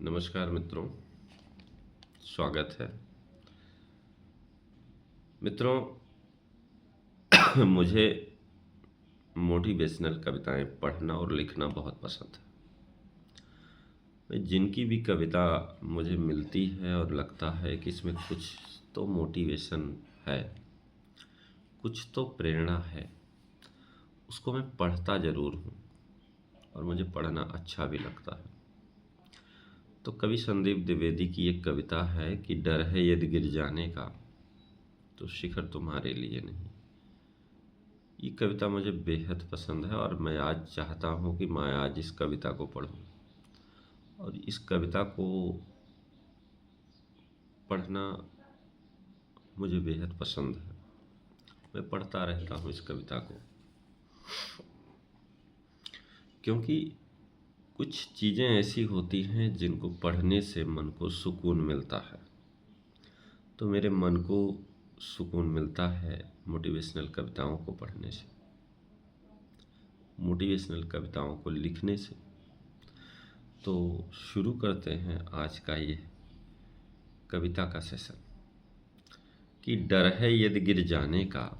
नमस्कार मित्रों, स्वागत है। मित्रों, मुझे मोटिवेशनल कविताएं पढ़ना और लिखना बहुत पसंद है। जिनकी भी कविता मुझे मिलती है और लगता है कि इसमें कुछ तो मोटिवेशन है, कुछ तो प्रेरणा है, उसको मैं पढ़ता ज़रूर हूँ और मुझे पढ़ना अच्छा भी लगता है। तो कवि संदीप द्विवेदी की एक कविता है कि डर है यदि गिर जाने का तो शिखर तुम्हारे लिए नहीं। ये कविता मुझे बेहद पसंद है और मैं आज चाहता हूँ कि मैं आज इस कविता को पढूं और इस कविता को पढ़ना मुझे बेहद पसंद है। मैं पढ़ता रहता हूँ इस कविता को, क्योंकि कुछ चीज़ें ऐसी होती हैं जिनको पढ़ने से मन को सुकून मिलता है। तो मेरे मन को सुकून मिलता है मोटिवेशनल कविताओं को पढ़ने से, मोटिवेशनल कविताओं को लिखने से। तो शुरू करते हैं आज का ये कविता का सेशन कि डर है यदि गिर जाने का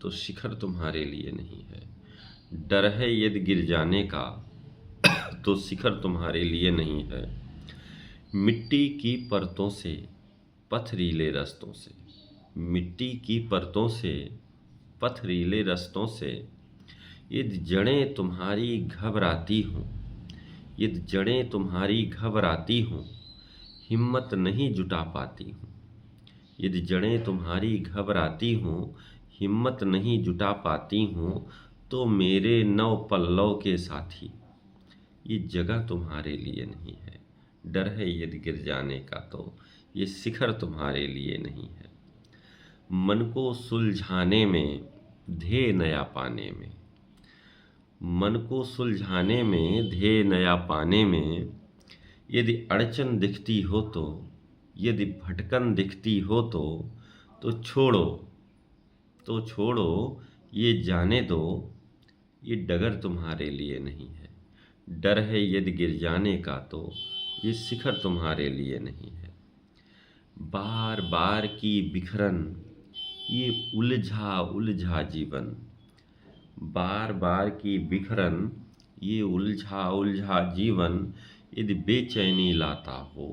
तो शिखर तुम्हारे लिए नहीं है। डर है यदि गिर जाने का तो शिखर तुम्हारे लिए नहीं है। मिट्टी की परतों से, पथरीले रास्तों से, मिट्टी की परतों से, पथरीले रास्तों से यदि जड़ें तुम्हारी घबराती हों, यदि जड़ें तुम्हारी घबराती हों, हिम्मत नहीं जुटा पाती हूँ। यदि जड़ें तुम्हारी घबराती हों, हिम्मत नहीं जुटा पाती हूँ, तो मेरे नौ पल्लव के साथी ये जगह तुम्हारे लिए नहीं है। डर है यदि गिर जाने का तो ये शिखर तुम्हारे लिए नहीं है। मन को सुलझाने में, ध्येय नया पाने में, मन को सुलझाने में, ध्येय नया पाने में यदि अड़चन दिखती हो तो, यदि भटकन दिखती हो तो छोड़ो, तो छोड़ो, ये जाने दो, ये डगर तुम्हारे लिए नहीं है। डर है यदि गिर जाने का तो ये शिखर तुम्हारे लिए नहीं है। बार बार की बिखरन, ये उलझा उलझा जीवन, बार बार की बिखरन, ये उलझा उलझा जीवन यदि बेचैनी लाता हो,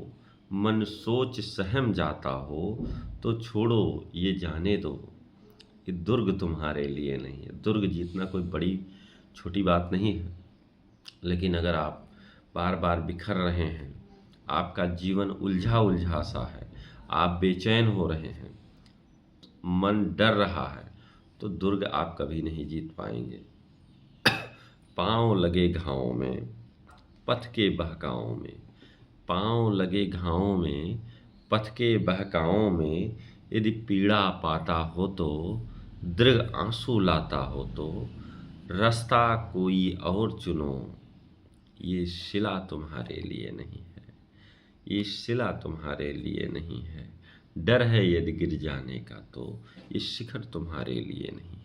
मन सोच सहम जाता हो, तो छोड़ो, ये जाने दो, ये दुर्ग तुम्हारे लिए नहीं है। दुर्ग जीतना कोई बड़ी छोटी बात नहीं है, लेकिन अगर आप बार बार बिखर रहे हैं, आपका जीवन उलझा उलझा सा है, आप बेचैन हो रहे हैं, मन डर रहा है, तो दुर्ग आप कभी नहीं जीत पाएंगे। पाँव लगे घावों में, पथ के बहकाओं में, पाँव लगे घावों में, पथ के बहकाओं में यदि पीड़ा पाता हो तो, दृढ़ आंसू लाता हो तो, रास्ता कोई और चुनो, ये शिला तुम्हारे लिए नहीं है, ये शिला तुम्हारे लिए नहीं है। डर है यदि गिर जाने का तो ये शिखर तुम्हारे लिए नहीं है।